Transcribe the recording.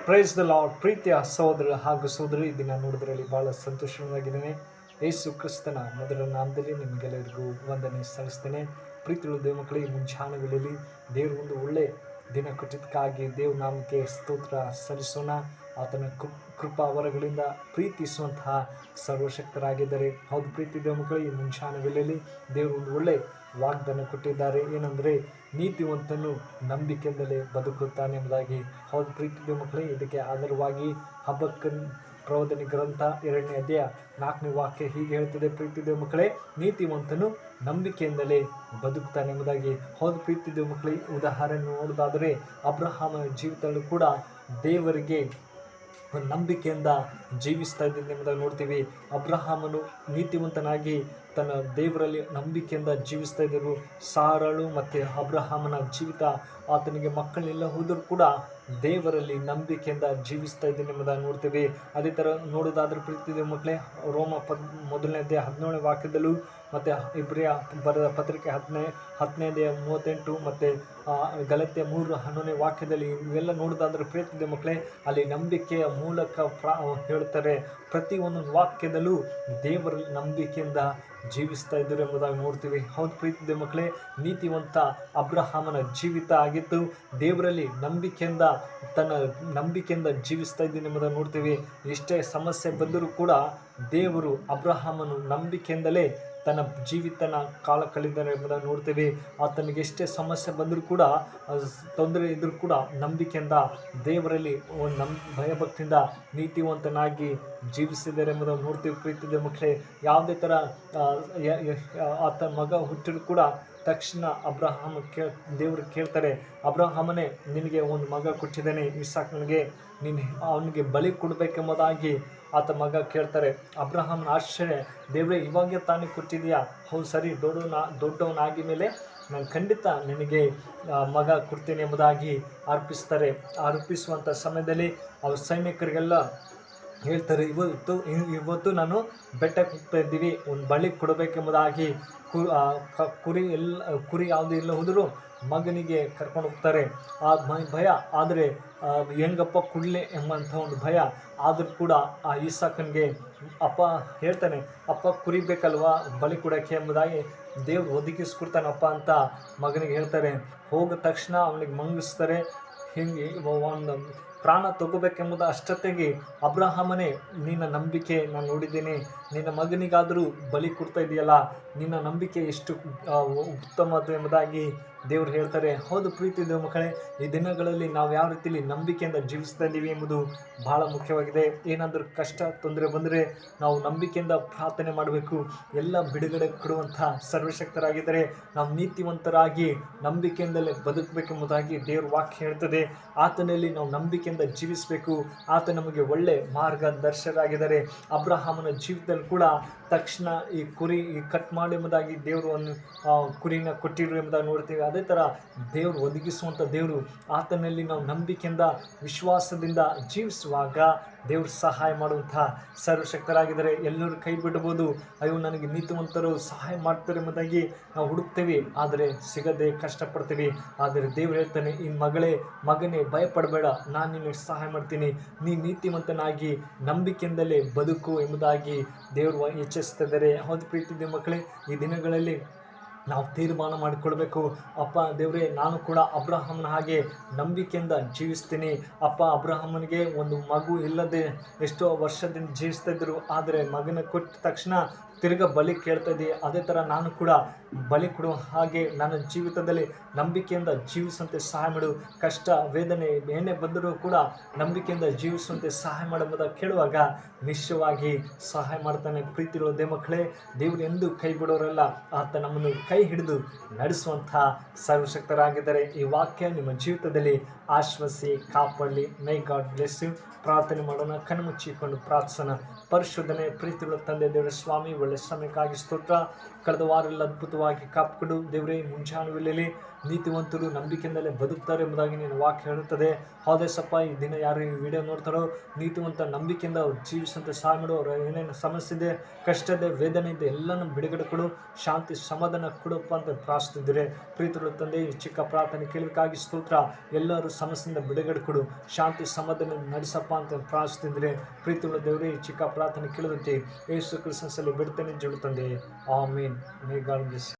Praise the lord. ಪ್ರೀತಿಯ ಸಹೋದರ ಹಾಗೂ ಸಹೋದರಿ, ದಿನ ನೋಡಿದ್ರಲ್ಲಿ ಭಾಳ ಸಂತೋಷವಾಗಿದ್ದೇನೆ. ಯೇಸು ಕ್ರಿಸ್ತನ ಮೊದಲ ನಾಮದಲ್ಲಿ ನಿಮಗೆಲ್ಲರಿಗೂ ವಂದನೆ ಸಲ್ಲಿಸ್ತೇನೆ. ಪ್ರೀತಿಯುಳ್ಳ ದೇವ ಮಕ್ಕಳಿಗೆ ಮುಂಜಾನೆ ವೇಳೆಯಲ್ಲಿ ದೇವರು ಒಂದು ಒಳ್ಳೆ ದಿನ ಕೊಟ್ಟಿದ್ದಕ್ಕಾಗಿ ದೇವ್ರ ನಾಮಕ್ಕೆ ಸ್ತೋತ್ರ ಸಲ್ಲಿಸೋಣ. ಆತನ ಕೃಪಾವರಗಳಿಂದ ಪ್ರೀತಿಸುವಂತಹ ಸರ್ವಶಕ್ತರಾಗಿದ್ದಾರೆ. ಹೌದು ಪ್ರೀತಿ ದೇವ ಮಕ್ಕಳಿಗೆ, ಮುಂಜಾನೆ ವೇಳೆಯಲ್ಲಿ ದೇವರು ಒಂದು ಒಳ್ಳೆ ವಾಗ್ದಾನ ಕೊಟ್ಟಿದ್ದಾರೆ. ಏನಂದರೆ, ನೀತಿವಂತನು ನಂಬಿಕೆಯಿಂದಲೇ ಬದುಕುತ್ತಾನೆ ಎಂಬುದಾಗಿ. ಹೌದು ಪ್ರೀತಿ ದೇವ ಮಕ್ಕಳೇ, ಇದಕ್ಕೆ ಆಧಾರವಾಗಿ ಹಬಕ್ಕನ ಪ್ರವಾದನೆ ಗ್ರಂಥ 2ನೇ ಅಧ್ಯಾಯ 4ನೇ ವಾಕ್ಯ ಹೀಗೆ ಹೇಳ್ತದೆ, ಪ್ರೀತಿ ದೇವ ಮಕ್ಕಳೇ, ನೀತಿವಂತನು ನಂಬಿಕೆಯಿಂದಲೇ ಬದುಕುತ್ತಾನೆ ಎಂಬುದಾಗಿ. ಹೌದು ಪ್ರೀತಿ ದೇವ ಮಕ್ಕಳೇ, ಉದಾಹರಣೆ ನೋಡೋದಾದರೆ ಅಬ್ರಹಾಮನ ಜೀವಿತದಲ್ಲೂ ಕೂಡ ದೇವರಿಗೆ ನಂಬಿಕೆಯಿಂದ ಜೀವಿಸ್ತಾ ಇದ್ದೀನಿ ಎಂಬುದಾಗಿ ನೋಡ್ತೀವಿ. ಅಬ್ರಹಾಮನು ನೀತಿವಂತನಾಗಿ ತನ್ನ ದೇವರಲ್ಲಿ ನಂಬಿಕೆಯಿಂದ ಜೀವಿಸ್ತಾ ಇದ್ದರು. ಸಾರಳು ಮತ್ತು ಅಬ್ರಹಾಮನ ಜೀವಿತ, ಆತನಿಗೆ ಮಕ್ಕಳೆಲ್ಲ ಹೋದರೂ ಕೂಡ ದೇವರಲ್ಲಿ ನಂಬಿಕೆಯಿಂದ ಜೀವಿಸ್ತಾ ಇದ್ದೀನಿ ಎಂಬುದಾಗಿ ನೋಡ್ತೀವಿ. ಅದೇ ಥರ ನೋಡೋದಾದ್ರೆ ಪ್ರೀತಿ ಮಕ್ಕಳೇ, ರೋಮ 1ನೇ ಅಧ್ಯಾಯ 17ನೇ ವಾಕ್ಯದಲ್ಲೂ ಮತ್ತು ಇಬ್ರಿಯ ಬರೆದ ಪತ್ರಿಕೆ 10ನೇ ಅಧ್ಯಾಯ 38 ಮತ್ತು ಗಲಾತ್ಯ 3:11ನೇ ವಾಕ್ಯದಲ್ಲಿ ಇವೆಲ್ಲ ನೋಡೋದಾದ್ರೆ ಪ್ರೀತಿ ಮಕ್ಕಳೇ, ಅಲ್ಲಿ ನಂಬಿಕೆಯ ಮೂಲಕ ಹೇಳ್ತಾರೆ. ಪ್ರತಿಯೊಂದು ವಾಕ್ಯದಲ್ಲೂ ದೇವರಲ್ಲಿ ನಂಬಿಕೆಯಿಂದ ಜೀವಿಸ್ತಾ ಇದ್ದರು ಎಂಬುದಾಗಿ ನೋಡ್ತೀವಿ. ಹೌದು ಪ್ರೀತಿ ಮಕ್ಕಳೇ, ನೀತಿವಂತ ಅಬ್ರಹಾಮನ ಜೀವಿತ ಆಗಿತ್ತು. ದೇವರಲ್ಲಿ ನಂಬಿಕೆಯಿಂದ ಜೀವಿಸ್ತಾ ಇದ್ದೀನಿ ಎಂಬುದಾಗಿ ನೋಡ್ತೀವಿ. ಎಷ್ಟೇ ಸಮಸ್ಯೆ ಬಂದರೂ ಕೂಡ ದೇವರು ಅಬ್ರಹಾಮನು ನಂಬಿಕೆಯಿಂದಲೇ ತನ್ನ ಜೀವಿತನ ಕಾಲ ಕಳೆದಿದ್ದಾರೆ ಎಂಬುದಾಗಿ ನೋಡ್ತೀವಿ. ಆತನಿಗೆ ಎಷ್ಟೇ ಸಮಸ್ಯೆ ಬಂದರೂ ಕೂಡ, ತೊಂದರೆ ಇದ್ದರೂ ಕೂಡ ನಂಬಿಕೆಯಿಂದ ದೇವರಲ್ಲಿ ಭಯಭಕ್ತಿಯಿಂದ ನೀತಿವಂತನಾಗಿ ಜೀವಿಸಿದ್ದಾರೆ ಎಂಬುದಾಗಿ ನೋಡ್ತೀವಿ. ಪ್ರೀತಿಯ ಮಕ್ಕಳೇ, ಯಾವುದೇ ಥರ ಆತ ಮಗ ಹುಟ್ಟಿದ್ರು ಕೂಡ ತಕ್ಷಣ ದೇವರು ಕೇಳ್ತಾರೆ, ಅಬ್ರಹಾಮನೇ, ನಿನಗೆ ಒಂದು ಮಗ ಕೊಟ್ಟಿದ್ದೇನೆ, ಇಸಾಕನಿಗೆ, ನೀನು ಅವನಿಗೆ ಬಲಿ ಕೊಡಬೇಕೆಂಬುದಾಗಿ ಆತ ಮಗ ಕೇಳ್ತಾರೆ. ಅಬ್ರಹಾಮನ ಆಶ್ಚರ್ಯ, ದೇವರೇ ಇವಾಗೆ ತಾನೇ ಕೊಟ್ಟಿದೆಯಾ? ಹೌದು ಸರಿ, ದೊಡ್ಡವನಾಗಿ ಮೇಲೆ ನಾನು ಖಂಡಿತ ನಿನಗೆ ಮಗ ಕೊಡ್ತೇನೆ ಎಂಬುದಾಗಿ ಅರ್ಪಿಸುವಂಥ ಸಮಯದಲ್ಲಿ ಅವ್ರ ಸೈನಿಕರಿಗೆಲ್ಲ ಹೇಳ್ತಾರೆ, ಇವತ್ತು ನಾನು ಬೆಟ್ಟಕ್ಕೆ ಹೋಗ್ತಾ ಇದ್ದೀವಿ, ಒಂದು ಬಲಿ ಕೊಡಬೇಕೆಂಬುದಾಗಿ ಕುರಿ ಯಾವುದೂ ಇಲ್ಲ ಹೋದರೂ ಮಗನಿಗೆ ಕರ್ಕೊಂಡು ಹೋಗ್ತಾರೆ. ಆ ಭಯ, ಆದರೆ ಹೆಂಗಪ್ಪ ಕೊಡಲಿ ಎಂಬಂಥ ಒಂದು ಭಯ ಆದರೂ ಕೂಡ ಆ ಇಸಾಕನಿಗೆ ಅಪ್ಪ ಹೇಳ್ತಾನೆ, ಅಪ್ಪ ಕುರಿ ಬೇಕಲ್ವಾ ಬಲಿ ಕೊಡೋಕ್ಕೆ ಎಂಬುದಾಗಿ ದೇವ್ರು ಒದಗಿಸ್ಕೊಡ್ತಾನಪ್ಪ ಅಂತ ಮಗನಿಗೆ ಹೇಳ್ತಾರೆ. ಹೋದ ತಕ್ಷಣ ಅವನಿಗೆ ಮಂಗಿಸ್ತಾರೆ. ಹಿಂಗೆ ಒಂದು ಪ್ರಾಣ ತಗೋಬೇಕೆಂಬುದು ಅಷ್ಟೊತ್ತಿಗೆ, ಅಬ್ರಹಾಮನೇ, ನಿನ್ನ ನಂಬಿಕೆ ನಾನು ನೋಡಿದ್ದೀನಿ, ನಿನ್ನ ಮಗನಿಗಾದರೂ ಬಲಿ ಕೊಡ್ತಾ ಇದೆಯಲ್ಲ, ನಿನ್ನ ನಂಬಿಕೆ ಎಷ್ಟು ಉತ್ತಮದು ಎಂಬುದಾಗಿ ದೇವರು ಹೇಳ್ತಾರೆ. ಹೌದು ಪ್ರೀತಿ ದೇವ ಮಕ್ಕಳೇ, ಈ ದಿನಗಳಲ್ಲಿ ನಾವು ಯಾವ ರೀತಿಯಲ್ಲಿ ನಂಬಿಕೆಯಿಂದ ಜೀವಿಸ್ತಾ ಇದ್ದೀವಿ ಎಂಬುದು ಬಹಳ ಮುಖ್ಯವಾಗಿದೆ. ಏನಾದರೂ ಕಷ್ಟ ತೊಂದರೆ ಬಂದರೆ ನಾವು ನಂಬಿಕೆಯಿಂದ ಪ್ರಾರ್ಥನೆ ಮಾಡಬೇಕು. ಎಲ್ಲ ಬಿಡುಗಡೆ ಕೊಡುವಂಥ ಸರ್ವಶಕ್ತರಾಗಿದ್ದರೆ ನಾವು ನೀತಿವಂತರಾಗಿ ನಂಬಿಕೆಯಿಂದಲೇ ಬದುಕಬೇಕೆಂಬುದಾಗಿ ದೇವ್ರ ವಾಕ್ಯ ಹೇಳ್ತದೆ. ಆತನಲ್ಲಿ ನಾವು ನಂಬಿಕೆಯಿಂದ ಜೀವಿಸಬೇಕು. ಆತ ನಮಗೆ ಒಳ್ಳೆ ಮಾರ್ಗದರ್ಶಕರಾಗಿದ್ದಾರೆ. ಅಬ್ರಹಾಮನ ಜೀವಿತದಲ್ಲಿ ಕೂಡ ತಕ್ಷಣ ಈ ಕಟ್ ಮಾಡಿ ಎಂಬುದಾಗಿ ದೇವರು ಕುರಿನ ಕೊಟ್ಟಿರು ಎಂಬುದಾಗಿ ನೋಡ್ತೀವಿ. ಅದೇ ಥರ ದೇವರು ಒದಗಿಸುವಂಥ ದೇವರು, ಆತನಲ್ಲಿ ನಾವು ನಂಬಿಕೆಯಿಂದ ವಿಶ್ವಾಸದಿಂದ ಜೀವಿಸುವಾಗ ದೇವರು ಸಹಾಯ ಮಾಡುವಂಥ ಸರ್ವಶಕ್ತರಾಗಿದ್ದಾರೆ. ಎಲ್ಲರೂ ಕೈ ಬಿಡ್ಬೋದು, ಅಯ್ಯೋ ನನಗೆ ನೀತಿವಂತರು ಸಹಾಯ ಮಾಡ್ತಾರೆ ಎಂಬುದಾಗಿ ನಾವು ಹುಡುಕ್ತೇವೆ, ಆದರೆ ಸಿಗದೆ ಕಷ್ಟಪಡ್ತೀವಿ. ಆದರೆ ದೇವರು ಹೇಳ್ತಾನೆ, ಈ ಮಗನೇ ಭಯಪಡಬೇಡ, ನಾನು ನಿನಗೆ ಸಹಾಯ ಮಾಡ್ತೀನಿ, ನೀ ನೀತಿವಂತನಾಗಿ ನಂಬಿಕೆಯಿಂದಲೇ ಬದುಕು ಎಂಬುದಾಗಿ ದೇವರು ಎಚ್ಚರಿಸ್ತಿದ್ದಾರೆ. ಹೌದು ಪ್ರೀತಿ ಮಕ್ಕಳೇ, ಈ ದಿನಗಳಲ್ಲಿ ನಾವು ತೀರ್ಮಾನ ಮಾಡಿಕೊಳ್ಬೇಕು. ಅಪ್ಪ ದೇವರೇ, ನಾನು ಕೂಡ ಅಬ್ರಹಾಮನ ಹಾಗೆ ನಂಬಿಕೆಯಿಂದ ಜೀವಿಸ್ತೀನಿ. ಅಪ್ಪ ಅಬ್ರಹಾಮನಿಗೆ ಒಂದು ಮಗು ಇಲ್ಲದೆ ಎಷ್ಟೋ ವರ್ಷದಿಂದ ಜೀವಿಸ್ತಾ ಇದ್ದರು, ಆದರೆ ಮಗನ ಕೊಟ್ಟ ತಕ್ಷಣ ತಿರ್ಗ ಬಲಿ ಕೇಳ್ತಾ ಇದ್ದೀವಿ. ಅದೇ ಥರ ನಾನು ಕೂಡ ಬಲಿ ಕೊಡುವ ಹಾಗೆ ನನ್ನ ಜೀವಿತದಲ್ಲಿ ನಂಬಿಕೆಯಿಂದ ಜೀವಿಸುವಂತೆ ಸಹಾಯ ಮಾಡು. ಕಷ್ಟ ವೇದನೆ ಏನೇ ಬಂದರೂ ಕೂಡ ನಂಬಿಕೆಯಿಂದ ಜೀವಿಸುವಂತೆ ಸಹಾಯ ಮಾಡುವುದಾಗಿ ಕೇಳುವಾಗ ನಿಶ್ಚಯವಾಗಿ ಸಹಾಯ ಮಾಡ್ತಾನೆ. ಪ್ರೀತಿರೋ ದೇವಮಕ್ಕಳೇ, ದೇವರು ಎಂದೂ ಕೈ ಬಿಡೋರಲ್ಲ. ಆತ ನಮ್ಮನ್ನು ಕೈ ಹಿಡಿದು ನಡೆಸುವಂಥ ಸರ್ವಶಕ್ತರಾಗಿದ್ದಾರೆ. ಈ ವಾಕ್ಯ ನಿಮ್ಮ ಜೀವಿತದಲ್ಲಿ ಆಶ್ವಸಿ ಕಾಪಾಡಲಿ. ಮೈ ಗಾಡ್ ಬ್ಲೆಸ್ ಯು. ಪ್ರಾರ್ಥನೆ ಮಾಡೋಣ. ಕಣ್ಮುಚ್ಚಿಕೊಂಡು ಪ್ರಾರ್ಥಿಸೋಣ. ಪರಿಶುದ್ಧನೇ ಪ್ರೀತಿಯುಳ್ಳ ತಂದೆ ದೇವರ ಸ್ವಾಮಿ, ಒಳ್ಳೆ ಸಮಯಕ್ಕಾಗಿ ಸ್ತೋತ್ರ. ಕಳೆದ ವಾರೆಲ್ಲ ಅದ್ಭುತವಾಗಿ ಕಾಪಾಡು ದೇವರೇ. ಮುಂಜಾನೆ ವೇಳೆಯಲ್ಲಿ ನೀತಿವಂತರು ನಂಬಿಕೆಯಿಂದಲೇ ಬದುಕ್ತಾರೆ ಎಂಬುದಾಗಿ ನೀನು ವಾಕ್ಯ ಹೇಳುತ್ತದೆ. ಹೌದೇ ಸಪ್ಪ, ಈ ದಿನ ಯಾರು ಈ ವಿಡಿಯೋ ನೋಡ್ತಾರೋ ನೀತಿವಂತ ನಂಬಿಕೆಯಿಂದ ಅವ್ರು ಜೀವಿಸಂತೆ ಸಹಾಯ ಮಾಡು. ಅವ್ರ ಏನೇನು ಸಮಸ್ಯೆ ಇದೆ, ಕಷ್ಟ ಇದೆ, ವೇದನೆ ಇದೆ, ಎಲ್ಲನೂ ಬಿಡುಗಡೆ ಕೊಡು, ಶಾಂತಿ ಸಮಾಧಾನ ಕೊಡಪ್ಪ ಅಂತ ಪ್ರಾರ್ಥಿಸಿದರೆ ಪ್ರೀತಿಗಳು ತಂದೆ, ಈ ಚಿಕ್ಕ ಪ್ರಾರ್ಥನೆ ಕೇಳಬೇಕಾಗಿ ಸ್ತೋತ್ರ. ಎಲ್ಲರೂ ಸಮಸ್ಯೆಯಿಂದ ಬಿಡುಗಡೆ ಕೊಡು, ಶಾಂತಿ ಸಮಾಧಾನ ನಡೆಸಪ್ಪ ಅಂತ ಪ್ರಾರ್ಥಿಸಿದರೆ ಪ್ರೀತಿಗಳು ದೇವರೇ. ಈ ಚಿಕ್ಕ ಪ್ರಾರ್ಥನೆ ಕೇಳಿದಂತೆ ಯೇಸು ಕ್ರಿಸ್ತನಲ್ಲಿ ಬಿಡುತ್ತೇನೆ ಜೀವ ತಂದೆ. ಆಮೇನ್. May God bless.